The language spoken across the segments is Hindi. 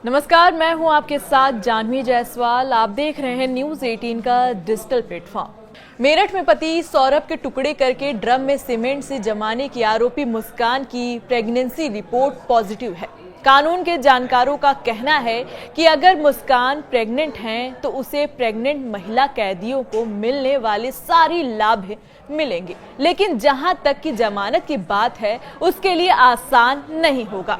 नमस्कार, मैं हूं आपके साथ जानवी जायसवाल। आप देख रहे हैं न्यूज 18 का डिजिटल प्लेटफॉर्म। मेरठ में पति सौरभ के टुकड़े करके ड्रम में सीमेंट से जमाने की आरोपी मुस्कान की प्रेगनेंसी रिपोर्ट पॉजिटिव है। कानून के जानकारों का कहना है कि अगर मुस्कान प्रेग्नेंट हैं तो उसे प्रेग्नेंट महिला कैदियों को मिलने वाले सारी लाभ मिलेंगे, लेकिन जहां तक की जमानत की बात है उसके लिए आसान नहीं होगा।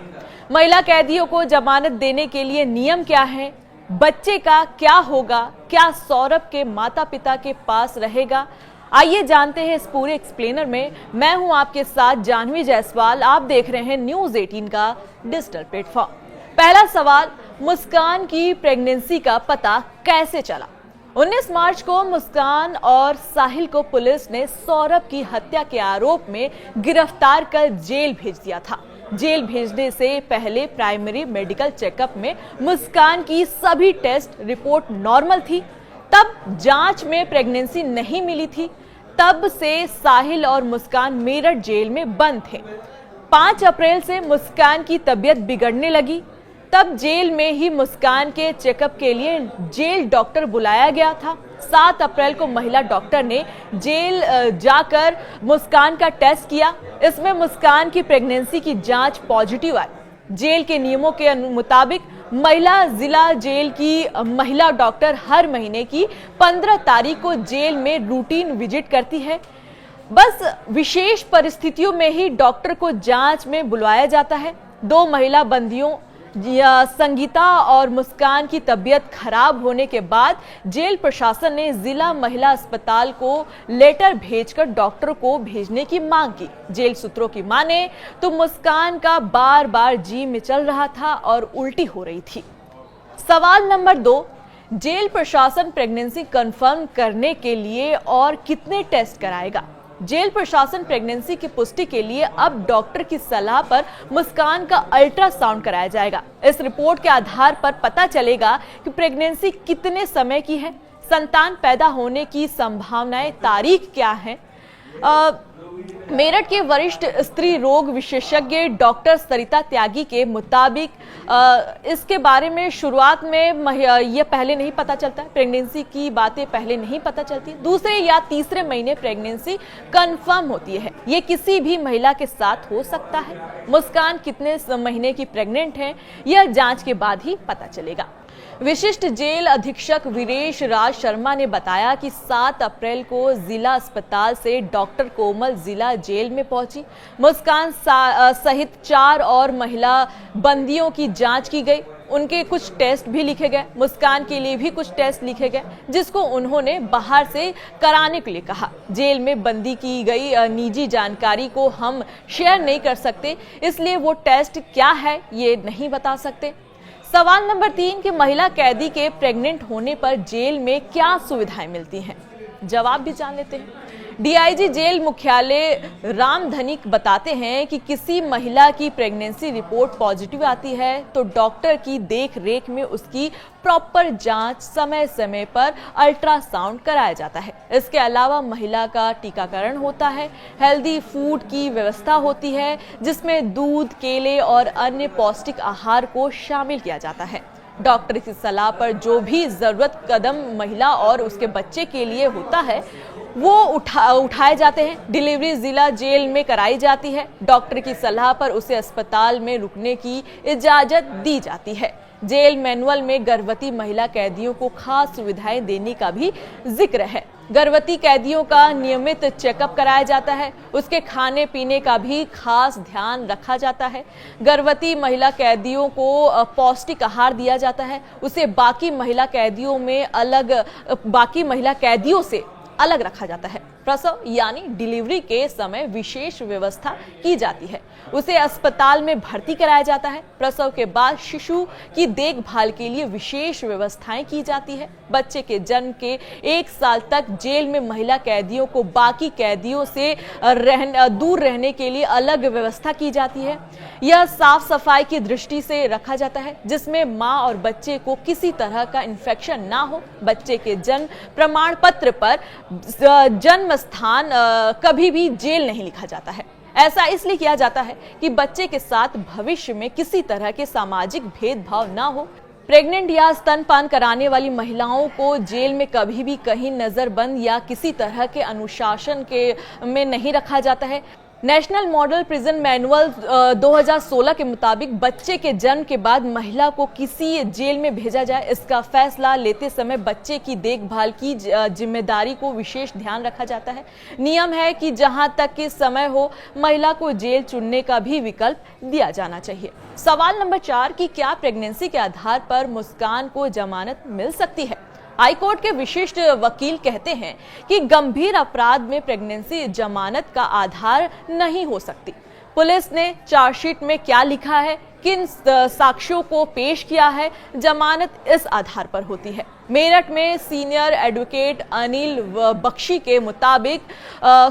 महिला कैदियों को जमानत देने के लिए नियम क्या है, बच्चे का क्या होगा, क्या सौरभ के माता पिता के पास रहेगा, आइए जानते हैं इस पूरे एक्सप्लेनर में। मैं हूं आपके साथ जानवी जायसवाल। आप देख रहे हैं न्यूज 18 का डिजिटल प्लेटफॉर्म। पहला सवाल, मुस्कान की प्रेगनेंसी का पता कैसे चला? 19 मार्च को मुस्कान और साहिल को पुलिस ने सौरभ की हत्या के आरोप में गिरफ्तार कर जेल भेज दिया था। जेल भेजने से पहले प्राइमरी मेडिकल चेकअप में मुस्कान की सभी टेस्ट रिपोर्ट नॉर्मल थी। तब जांच में प्रेगनेंसी नहीं मिली थी। तब से साहिल और मुस्कान मेरठ जेल में बंद थे। 5 अप्रैल से मुस्कान की तबीयत बिगड़ने लगी। तब जेल में ही मुस्कान के चेकअप के लिए जेल डॉक्टर बुलाया गया था। 7 अप्रैल को महिला डॉक्टर ने जेल जाकर मुस्कान का टेस्ट किया। इसमें मुस्कान की प्रेगनेंसी की जांच पॉजिटिव आई। जेल के नियमों के मुताबिक महिला जिला जेल की महिला डॉक्टर हर महीने की 15 तारीख को जेल में रूटीन विजिट करती है। बस विशेष परिस्थितियों में ही डॉक्टर को जांच में बुलाया जाता है। 2 महिला बंदियों संगीता और मुस्कान की तबीयत खराब होने के बाद जेल प्रशासन ने जिला महिला अस्पताल को लेटर भेजकर डॉक्टर को भेजने की मांग की। जेल सूत्रों की माने तो मुस्कान का बार बार जी में चल रहा था और उल्टी हो रही थी। सवाल नंबर 2, जेल प्रशासन प्रेगनेंसी कंफर्म करने के लिए और कितने टेस्ट कराएगा? जेल प्रशासन प्रेगनेंसी की पुष्टि के लिए अब डॉक्टर की सलाह पर मुस्कान का अल्ट्रासाउंड कराया जाएगा। इस रिपोर्ट के आधार पर पता चलेगा कि प्रेगनेंसी कितने समय की है, संतान पैदा होने की संभावनाएं, तारीख क्या है। मेरठ के वरिष्ठ स्त्री रोग विशेषज्ञ डॉक्टर सरिता त्यागी के मुताबिक इसके बारे में शुरुआत में ये पहले नहीं पता चलता है, प्रेगनेंसी की बातें पहले नहीं पता चलती। दूसरे या तीसरे महीने प्रेगनेंसी कंफर्म होती है। ये किसी भी महिला के साथ हो सकता है। मुस्कान कितने महीने की प्रेग्नेंट है यह जांच के बाद ही पता चलेगा। विशिष्ट जेल अधीक्षक वीरेश राज शर्मा ने बताया कि 7 अप्रैल को जिला अस्पताल से डॉक्टर कोमल जिला जेल में पहुंची। मुस्कान सहित 4 और महिला बंदियों की जांच की गई। उनके कुछ टेस्ट भी लिखे गए। मुस्कान के लिए भी कुछ टेस्ट लिखे गए जिसको उन्होंने बाहर से कराने के लिए कहा। जेल में बंदी की गई निजी जानकारी को हम शेयर नहीं कर सकते, इसलिए वो टेस्ट क्या है ये नहीं बता सकते। सवाल नंबर 3 कि महिला कैदी के प्रेग्नेंट होने पर जेल में क्या सुविधाएं मिलती हैं? जवाब भी जान लेते हैं। डीआईजी जेल मुख्यालय राम धनिक बताते हैं कि किसी महिला की प्रेगनेंसी रिपोर्ट पॉजिटिव आती है तो डॉक्टर की देख रेख में उसकी प्रॉपर जांच, समय समय पर अल्ट्रासाउंड कराया जाता है। इसके अलावा महिला का टीकाकरण होता है। हेल्दी फूड की व्यवस्था होती है जिसमें दूध, केले और अन्य पौष्टिक आहार को शामिल किया जाता है। डॉक्टर की सलाह पर जो भी जरूरत कदम महिला और उसके बच्चे के लिए होता है वो उठाए जाते हैं। डिलीवरी जिला जेल में कराई जाती है। डॉक्टर की सलाह पर उसे अस्पताल में रुकने की इजाजत दी जाती है। जेल मैनुअल में गर्भवती महिला कैदियों को खास सुविधाएं देने का भी जिक्र है। गर्भवती कैदियों का नियमित चेकअप कराया जाता है। उसके खाने पीने का भी खास ध्यान रखा जाता है। गर्भवती महिला कैदियों को पौष्टिक आहार दिया जाता है। उसे बाकी महिला कैदियों से अलग रखा जाता है। प्रसव यानी डिलीवरी के समय विशेष व्यवस्था की जाती है। उसे अस्पताल में भर्ती कराया जाता है। प्रसव के बाद शिशु की देखभाल के लिए विशेष व्यवस्थाएं की जाती है। बच्चे के जन्म के 1 साल तक जेल में महिला कैदियों को बाकी कैदियों से दूर रहने के लिए अलग व्यवस्था की जाती है। यह साफ सफाई की दृष्टि से रखा जाता है जिसमें मां और बच्चे को किसी तरह का इन्फेक्शन ना हो। बच्चे के जन्म प्रमाण पत्र पर जन्म स्थान कभी भी जेल नहीं लिखा जाता है। ऐसा इसलिए किया जाता है कि बच्चे के साथ भविष्य में किसी तरह के सामाजिक भेदभाव ना हो। प्रेग्नेंट या स्तनपान कराने वाली महिलाओं को जेल में कभी भी कहीं नजरबंद या किसी तरह के अनुशासन के में नहीं रखा जाता है। नेशनल मॉडल प्रिजन मैनुअल 2016 के मुताबिक बच्चे के जन्म के बाद महिला को किसी जेल में भेजा जाए, इसका फैसला लेते समय बच्चे की देखभाल की जिम्मेदारी को विशेष ध्यान रखा जाता है। नियम है कि जहां तक कि समय हो, महिला को जेल चुनने का भी विकल्प दिया जाना चाहिए। सवाल नंबर 4 कि क्या प्रेगनेंसी के आधार पर मुस्कान को जमानत मिल सकती है? हाईकोर्ट के विशिष्ट वकील कहते हैं कि गंभीर अपराध में प्रेगनेंसी जमानत का आधार नहीं हो सकती। पुलिस ने चार्जशीट में क्या लिखा है, किन साक्ष्यों को पेश किया है, जमानत इस आधार पर होती है। मेरठ में सीनियर एडवोकेट अनिल बख्शी के मुताबिक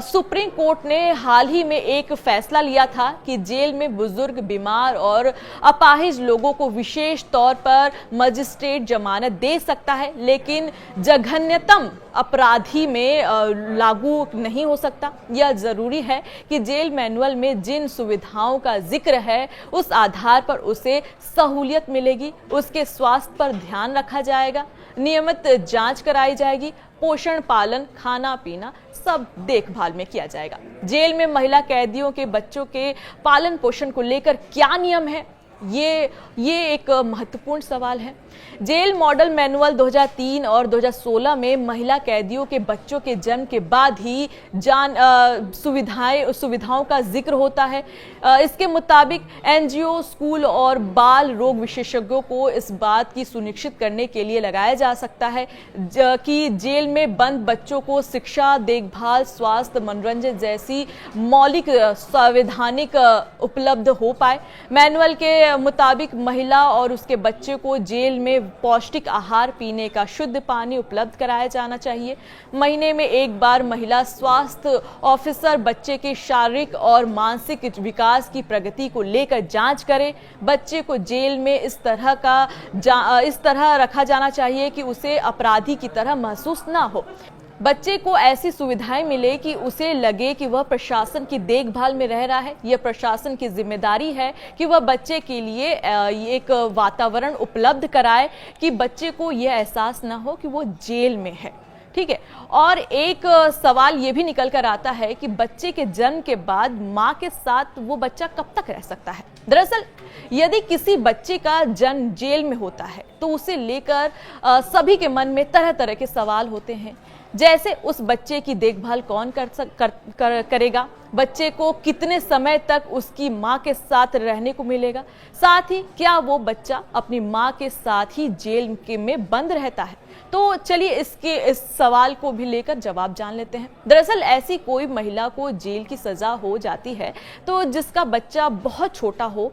सुप्रीम कोर्ट ने हाल ही में एक फैसला लिया था कि जेल में बुजुर्ग, बीमार और अपाहिज लोगों को विशेष तौर पर मजिस्ट्रेट जमानत दे सकता है, लेकिन जघन्यतम अपराधी में लागू नहीं हो सकता। यह जरूरी है कि जेल मैनुअल में जिन सुविधाओं का जिक्र है उस आधार पर उसे सहूलियत मिलेगी, उसके स्वास्थ्य पर ध्यान रखा जाएगा, नियमित जांच कराई जाएगी, पोषण, पालन, खाना पीना सब देखभाल में किया जाएगा। जेल में महिला कैदियों के बच्चों के पालन पोषण को लेकर क्या नियम है, ये एक महत्वपूर्ण सवाल है। जेल मॉडल मैनुअल 2003 और 2016 में महिला कैदियों के बच्चों के जन्म के बाद ही सुविधाओं का जिक्र होता है। इसके मुताबिक एनजीओ, स्कूल और बाल रोग विशेषज्ञों को इस बात की सुनिश्चित करने के लिए लगाया जा सकता है कि जेल में बंद बच्चों को शिक्षा, देखभाल, स्वास्थ्य, मनोरंजन जैसी मौलिक संवैधानिक उपलब्ध हो पाए। मैनुअल के मुताबिक महिला और उसके बच्चे को जेल में पौष्टिक आहार, पीने का शुद्ध पानी उपलब्ध कराया जाना चाहिए। महीने में एक बार महिला स्वास्थ्य ऑफिसर बच्चे के शारीरिक और मानसिक विकास की प्रगति को लेकर जांच करे। बच्चे को जेल में इस तरह रखा जाना चाहिए कि उसे अपराधी की तरह महसूस ना हो। बच्चे को ऐसी सुविधाएं मिले कि उसे लगे कि वह प्रशासन की देखभाल में रह रहा है। यह प्रशासन की जिम्मेदारी है कि वह बच्चे के लिए एक वातावरण उपलब्ध कराए कि बच्चे को यह एहसास न हो कि वो जेल में है। ठीक है। और एक सवाल ये भी निकल कर आता है कि बच्चे के जन्म के बाद मां के साथ वो बच्चा कब तक रह सकता है। दरअसल यदि किसी बच्चे का जन्म जेल में होता है तो उसे लेकर सभी के मन में तरह तरह के सवाल होते हैं, जैसे उस बच्चे की देखभाल कौन करेगा, बच्चे को कितने समय तक उसकी मां के साथ रहने को मिलेगा, साथ ही क्या वो बच्चा अपनी मां के साथ ही जेल में बंद रहता है। तो चलिए इस सवाल को भी लेकर जवाब जान लेते हैं। दरअसल ऐसी कोई महिला को जेल की सजा हो जाती है तो जिसका बच्चा बहुत छोटा हो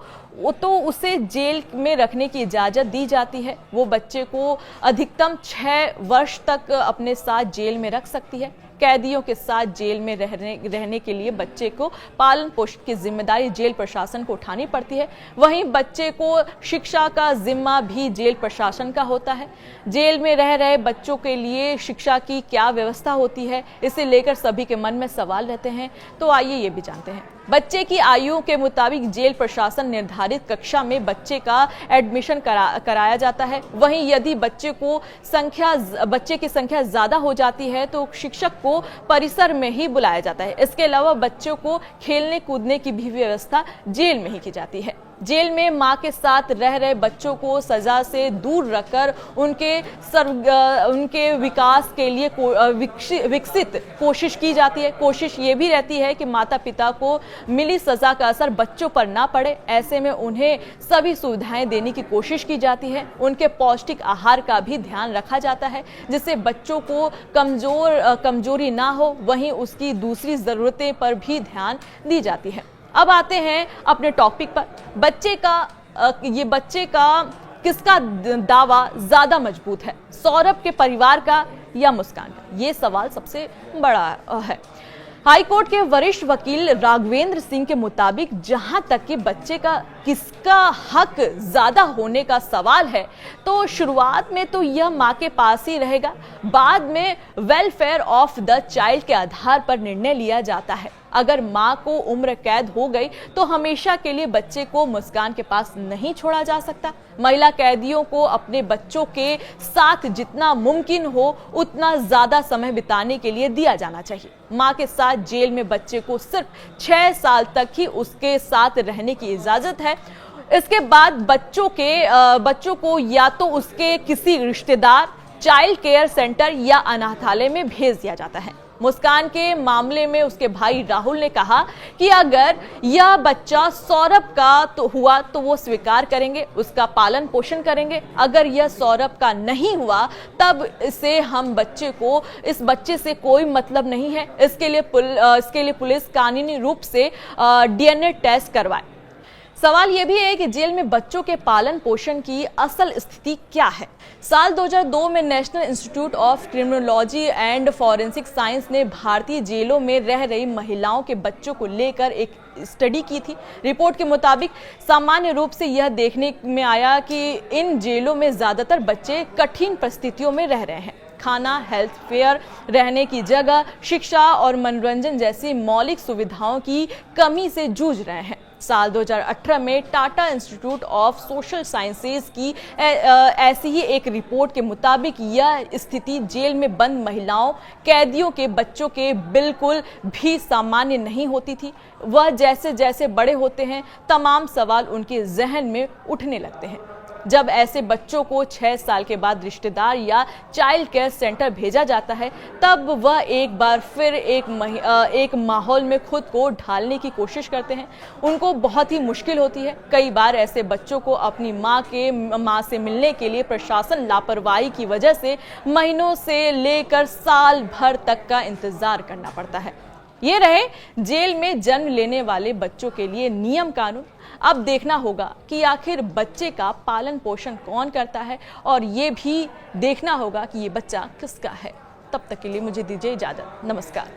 तो उसे जेल में रखने की इजाजत दी जाती है। वो बच्चे को अधिकतम 6 वर्ष तक अपने साथ जेल में रख सकती है। कैदियों के साथ जेल में रहने के लिए बच्चे को पालन पोषण की जिम्मेदारी जेल प्रशासन को उठानी पड़ती है। वहीं बच्चे को शिक्षा का जिम्मा भी जेल प्रशासन का होता है। जेल में रह रहे बच्चों के लिए शिक्षा की क्या व्यवस्था होती है, इसे लेकर सभी के मन में सवाल रहते हैं। तो आइए ये भी जानते हैं। बच्चे की आयु के मुताबिक जेल प्रशासन निर्धारित कक्षा में बच्चे का एडमिशन कराया जाता है। वहीं यदि बच्चे की संख्या ज्यादा हो जाती है तो शिक्षक को परिसर में ही बुलाया जाता है। इसके अलावा बच्चों को खेलने कूदने की भी व्यवस्था जेल में ही की जाती है। जेल में मां के साथ रह रहे बच्चों को सजा से दूर रखकर उनके विकास के लिए विकसित कोशिश की जाती है। कोशिश ये भी रहती है कि माता पिता को मिली सजा का असर बच्चों पर ना पड़े। ऐसे में उन्हें सभी सुविधाएं देने की कोशिश की जाती है। उनके पौष्टिक आहार का भी ध्यान रखा जाता है जिससे बच्चों को कमजोरी ना हो। वहीं उसकी दूसरी जरूरतें पर भी ध्यान दी जाती है। अब आते हैं अपने टॉपिक पर। बच्चे का किसका दावा ज्यादा मजबूत है, सौरभ के परिवार का या मुस्कान का? ये सवाल सबसे बड़ा है। हाईकोर्ट के वरिष्ठ वकील राघवेंद्र सिंह के मुताबिक जहां तक कि बच्चे का किसका हक ज्यादा होने का सवाल है, तो शुरुआत में तो यह मां के पास ही रहेगा। बाद में वेलफेयर ऑफ द चाइल्ड के आधार पर निर्णय लिया जाता है। अगर मां को उम्र कैद हो गई तो हमेशा के लिए बच्चे को मुस्कान के पास नहीं छोड़ा जा सकता। महिला कैदियों को अपने बच्चों के साथ जितना मुमकिन हो उतना ज्यादा समय बिताने के लिए दिया जाना चाहिए। मां के साथ जेल में बच्चे को सिर्फ 6 साल तक ही उसके साथ रहने की इजाजत है। इसके बाद बच्चों को या तो उसके किसी रिश्तेदार, चाइल्ड केयर सेंटर या अनाथालय में भेज दिया जाता है। मुस्कान के मामले में उसके भाई राहुल ने कहा कि अगर यह बच्चा सौरभ का तो हुआ तो वो स्वीकार करेंगे, उसका पालन पोषण करेंगे। अगर यह सौरभ का नहीं हुआ तब इस बच्चे से कोई मतलब नहीं है। इसके लिए पुलिस कानूनी रूप से डीएनए टेस्ट करवाए। सवाल यह भी है कि जेल में बच्चों के पालन पोषण की असल स्थिति क्या है। साल 2002 में national institute of criminology and forensic science ने भारतीय जेलों में रह रही महिलाओं के बच्चों को लेकर एक स्टडी की थी। रिपोर्ट के मुताबिक सामान्य रूप से यह देखने में आया कि इन जेलों में ज्यादातर बच्चे कठिन परिस्थितियों में रह रहे हैं। खाना, हेल्थ फेयर, रहने की जगह, शिक्षा और मनोरंजन जैसी मौलिक सुविधाओं की कमी से जूझ रहे हैं। साल 2018 में Tata institute of social sciences की ऐसी ही एक रिपोर्ट के मुताबिक यह स्थिति जेल में बंद महिलाओं, कैदियों के बच्चों के बिल्कुल भी सामान्य नहीं होती थी। वह जैसे जैसे बड़े होते हैं तमाम सवाल उनके जहन में उठने लगते हैं। जब ऐसे बच्चों को 6 साल के बाद रिश्तेदार या चाइल्ड केयर सेंटर भेजा जाता है तब वह एक बार फिर एक माहौल में खुद को ढालने की कोशिश करते हैं। उनको बहुत ही मुश्किल होती है। कई बार ऐसे बच्चों को अपनी मां से मिलने के लिए प्रशासन लापरवाही की वजह से महीनों से लेकर साल भर तक का इंतजार करना पड़ता है। ये रहे जेल में जन्म लेने वाले बच्चों के लिए नियम कानून। अब देखना होगा कि आखिर बच्चे का पालन पोषण कौन करता है और ये भी देखना होगा कि ये बच्चा किसका है। तब तक के लिए मुझे दीजिए इजाजत। नमस्कार।